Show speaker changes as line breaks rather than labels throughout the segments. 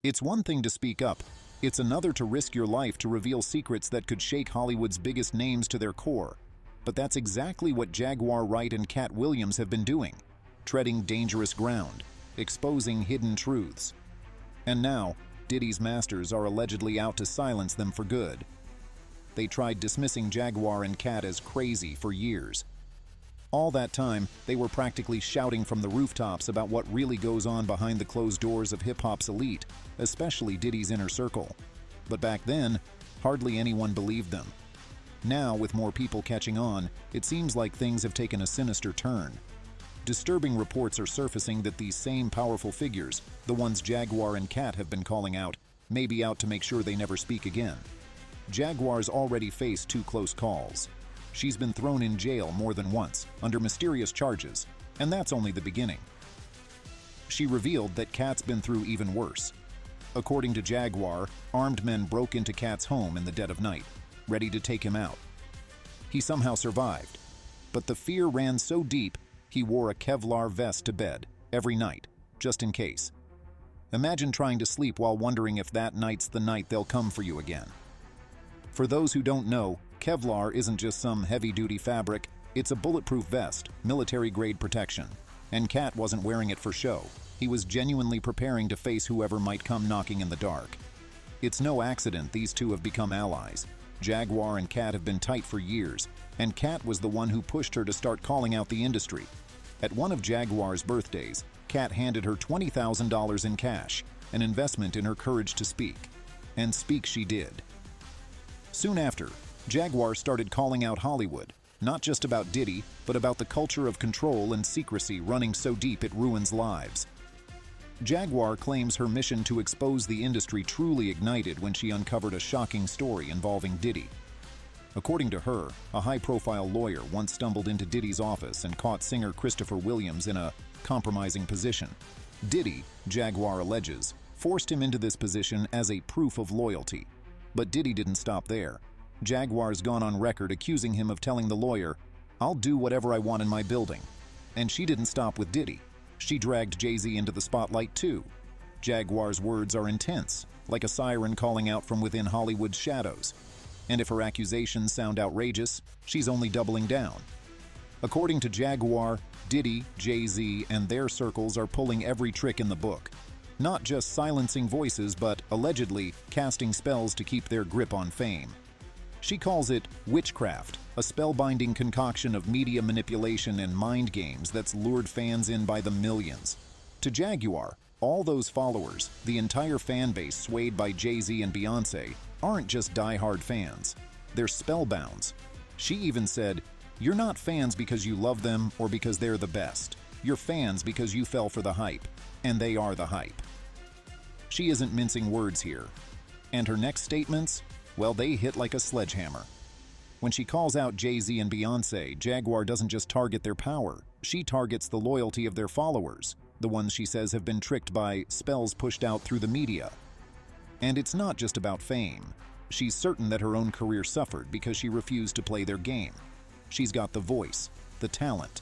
It's one thing to speak up. It's another to risk your life to reveal secrets that could shake Hollywood's biggest names to their core. But that's exactly what Jaguar Wright and Katt Williams have been doing, treading dangerous ground, exposing hidden truths. And now, Diddy's masters are allegedly out to silence them for good. They tried dismissing Jaguar and Katt as crazy for years. All that time, they were practically shouting from the rooftops about what really goes on behind the closed doors of hip-hop's elite, especially Diddy's inner circle. But back then, hardly anyone believed them. Now, with more people catching on, it seems like things have taken a sinister turn. Disturbing reports are surfacing that these same powerful figures, the ones Jaguar and Katt have been calling out, may be out to make sure they never speak again. Jaguar's already faced 2 close calls. She's been thrown in jail more than once, under mysterious charges, and that's only the beginning. She revealed that Katt's been through even worse. According to Jaguar, armed men broke into Katt's home in the dead of night, ready to take him out. He somehow survived, but the fear ran so deep, he wore a Kevlar vest to bed, every night, just in case. Imagine trying to sleep while wondering if that night's the night they'll come for you again. For those who don't know, Kevlar isn't just some heavy-duty fabric, it's a bulletproof vest, military-grade protection. And Katt wasn't wearing it for show. He was genuinely preparing to face whoever might come knocking in the dark. It's no accident these two have become allies. Jaguar and Katt have been tight for years, and Katt was the one who pushed her to start calling out the industry. At one of Jaguar's birthdays, Katt handed her $20,000 in cash, an investment in her courage to speak. And speak she did. Soon after, Jaguar started calling out Hollywood, not just about Diddy, but about the culture of control and secrecy running so deep it ruins lives. Jaguar claims her mission to expose the industry truly ignited when she uncovered a shocking story involving Diddy. According to her, a high-profile lawyer once stumbled into Diddy's office and caught singer Christopher Williams in a compromising position. Diddy, Jaguar alleges, forced him into this position as a proof of loyalty. But Diddy didn't stop there. Jaguar's gone on record accusing him of telling the lawyer, "I'll do whatever I want in my building." And she didn't stop with Diddy. She dragged Jay-Z into the spotlight too. Jaguar's words are intense, like a siren calling out from within Hollywood's shadows. And if her accusations sound outrageous, she's only doubling down. According to Jaguar, Diddy, Jay-Z, and their circles are pulling every trick in the book. Not just silencing voices, but, allegedly, casting spells to keep their grip on fame. She calls it witchcraft, a spellbinding concoction of media manipulation and mind games that's lured fans in by the millions. To Jaguar, all those followers, the entire fan base swayed by Jay-Z and Beyoncé, aren't just die-hard fans. They're spellbounds. She even said, "You're not fans because you love them or because they're the best. You're fans because you fell for the hype, and they are the hype." She isn't mincing words here. And her next statements? Well, they hit like a sledgehammer. When she calls out Jay-Z and Beyoncé, Jaguar doesn't just target their power, she targets the loyalty of their followers, the ones she says have been tricked by spells pushed out through the media. And it's not just about fame. She's certain that her own career suffered because she refused to play their game. She's got the voice, the talent.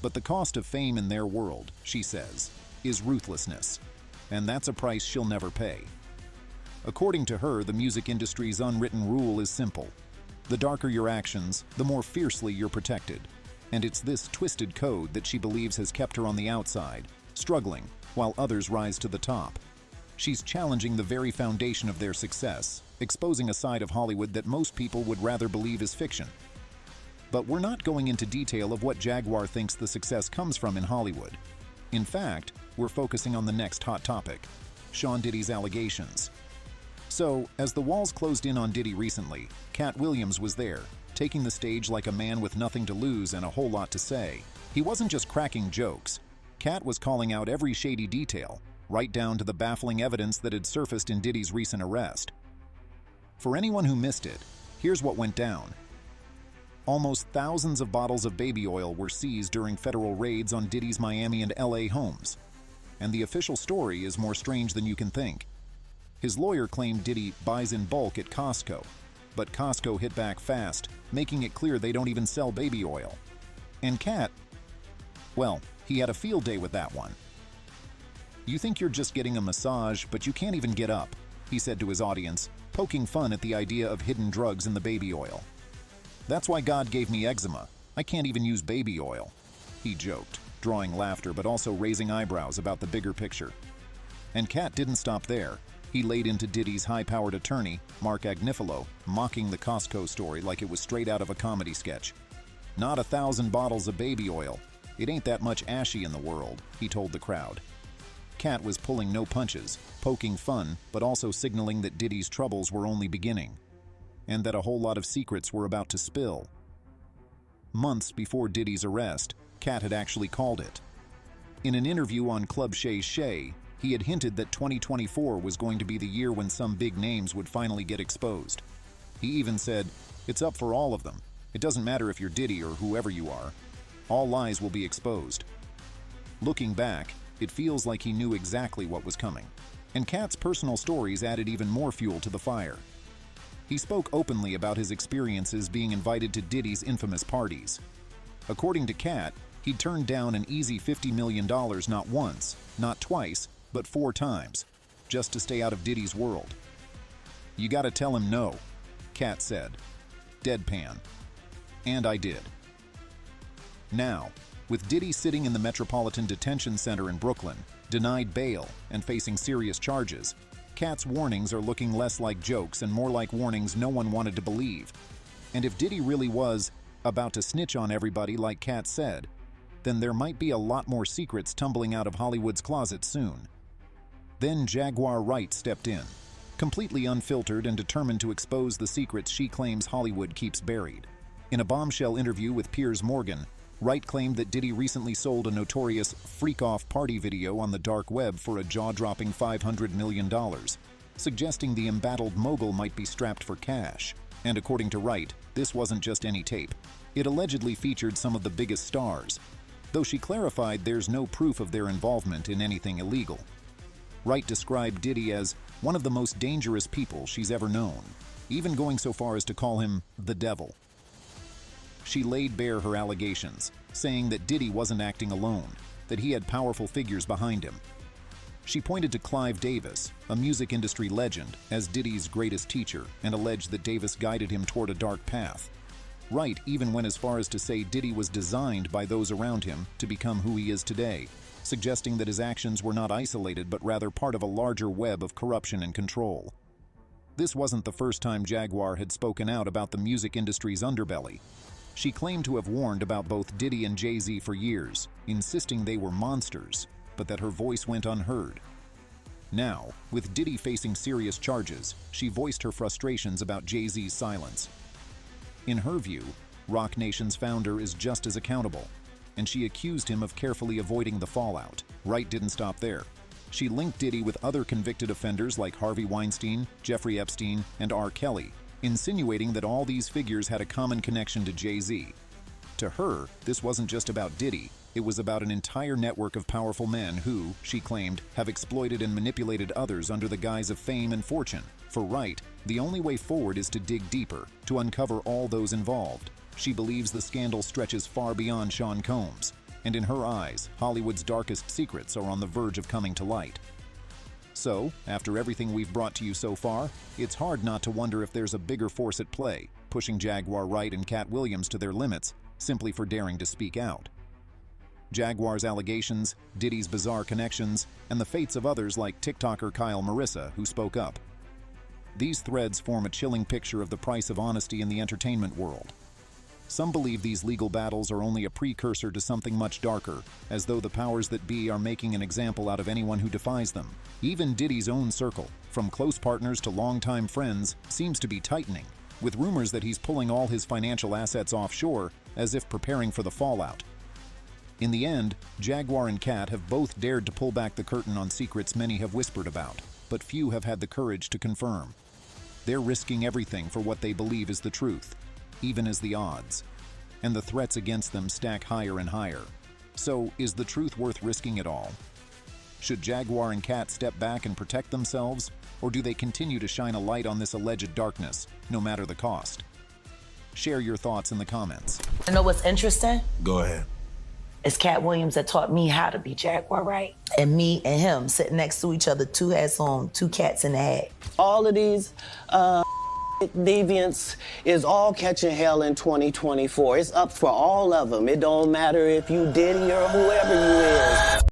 But the cost of fame in their world, she says, is ruthlessness. And that's a price she'll never pay. According to her, the music industry's unwritten rule is simple. The darker your actions, the more fiercely you're protected. And it's this twisted code that she believes has kept her on the outside, struggling, while others rise to the top. She's challenging the very foundation of their success, exposing a side of Hollywood that most people would rather believe is fiction. But we're not going into detail of what Jaguar thinks the success comes from in Hollywood. In fact, we're focusing on the next hot topic, Sean Diddy's allegations. So, as the walls closed in on Diddy recently, Katt Williams was there, taking the stage like a man with nothing to lose and a whole lot to say. He wasn't just cracking jokes. Katt was calling out every shady detail, right down to the baffling evidence that had surfaced in Diddy's recent arrest. For anyone who missed it, here's what went down. Almost thousands of bottles of baby oil were seized during federal raids on Diddy's Miami and LA homes. And the official story is more strange than you can think. His lawyer claimed Diddy buys in bulk at Costco, but Costco hit back fast, making it clear they don't even sell baby oil. And Katt, well, he had a field day with that one. "You think you're just getting a massage, but you can't even get up," he said to his audience, poking fun at the idea of hidden drugs in the baby oil. "That's why God gave me eczema. I can't even use baby oil," he joked, drawing laughter but also raising eyebrows about the bigger picture. And Katt didn't stop there. He laid into Diddy's high-powered attorney, Mark Agnifilo, mocking the Costco story like it was straight out of a comedy sketch. "Not 1,000 bottles of baby oil. It ain't that much ashy in the world," he told the crowd. Katt was pulling no punches, poking fun, but also signaling that Diddy's troubles were only beginning, and that a whole lot of secrets were about to spill. Months before Diddy's arrest, Katt had actually called it. In an interview on Club Shay Shay, he had hinted that 2024 was going to be the year when some big names would finally get exposed. He even said, "It's up for all of them. It doesn't matter if you're Diddy or whoever you are. All lies will be exposed." Looking back, it feels like he knew exactly what was coming. And Katt's personal stories added even more fuel to the fire. He spoke openly about his experiences being invited to Diddy's infamous parties. According to Katt, he'd turned down an easy $50 million not once, not twice, but 4 times, just to stay out of Diddy's world. "You gotta tell him no," Katt said, deadpan. "And I did." Now, with Diddy sitting in the Metropolitan Detention Center in Brooklyn, denied bail and facing serious charges, Katt's warnings are looking less like jokes and more like warnings no one wanted to believe. And if Diddy really was about to snitch on everybody like Katt said, then there might be a lot more secrets tumbling out of Hollywood's closet soon. Then Jaguar Wright stepped in, completely unfiltered and determined to expose the secrets she claims Hollywood keeps buried. In a bombshell interview with Piers Morgan, Wright claimed that Diddy recently sold a notorious freak-off party video on the dark web for a jaw-dropping $500 million, suggesting the embattled mogul might be strapped for cash. And according to Wright, this wasn't just any tape. It allegedly featured some of the biggest stars, though she clarified there's no proof of their involvement in anything illegal. Wright described Diddy as one of the most dangerous people she's ever known, even going so far as to call him the devil. She laid bare her allegations, saying that Diddy wasn't acting alone, that he had powerful figures behind him. She pointed to Clive Davis, a music industry legend, as Diddy's greatest teacher, and alleged that Davis guided him toward a dark path. Wright even went as far as to say Diddy was designed by those around him to become who he is today, suggesting that his actions were not isolated but rather part of a larger web of corruption and control. This wasn't the first time Jaguar had spoken out about the music industry's underbelly. She claimed to have warned about both Diddy and Jay-Z for years, insisting they were monsters, but that her voice went unheard. Now, with Diddy facing serious charges, she voiced her frustrations about Jay-Z's silence. In her view, Roc Nation's founder is just as accountable, and she accused him of carefully avoiding the fallout. Wright didn't stop there. She linked Diddy with other convicted offenders like Harvey Weinstein, Jeffrey Epstein, and R. Kelly, insinuating that all these figures had a common connection to Jay-Z. To her, this wasn't just about Diddy, it was about an entire network of powerful men who, she claimed, have exploited and manipulated others under the guise of fame and fortune. For Wright, the only way forward is to dig deeper, to uncover all those involved. She believes the scandal stretches far beyond Sean Combs, and in her eyes, Hollywood's darkest secrets are on the verge of coming to light. So, after everything we've brought to you so far, it's hard not to wonder if there's a bigger force at play, pushing Jaguar Wright and Katt Williams to their limits, simply for daring to speak out. Jaguar's allegations, Diddy's bizarre connections, and the fates of others like TikToker Kyle Marissa, who spoke up. These threads form a chilling picture of the price of honesty in the entertainment world. Some believe these legal battles are only a precursor to something much darker, as though the powers that be are making an example out of anyone who defies them. Even Diddy's own circle, from close partners to longtime friends, seems to be tightening, with rumors that he's pulling all his financial assets offshore, as if preparing for the fallout. In the end, Jaguar and Katt have both dared to pull back the curtain on secrets many have whispered about, but few have had the courage to confirm. They're risking everything for what they believe is the truth, even as the odds, and the threats against them stack higher and higher. So, is the truth worth risking it all? Should Jaguar and Katt step back and protect themselves, or do they continue to shine a light on this alleged darkness, no matter the cost? Share your thoughts in the comments.
You know what's interesting?
Go ahead.
It's Katt Williams that taught me how to be Jaguar Wright. And me and him sitting next to each other, two hats on, two cats in the hat.
All of these deviants is all catching hell in 2024. It's up for all of them. It don't matter if you Diddy or whoever you is.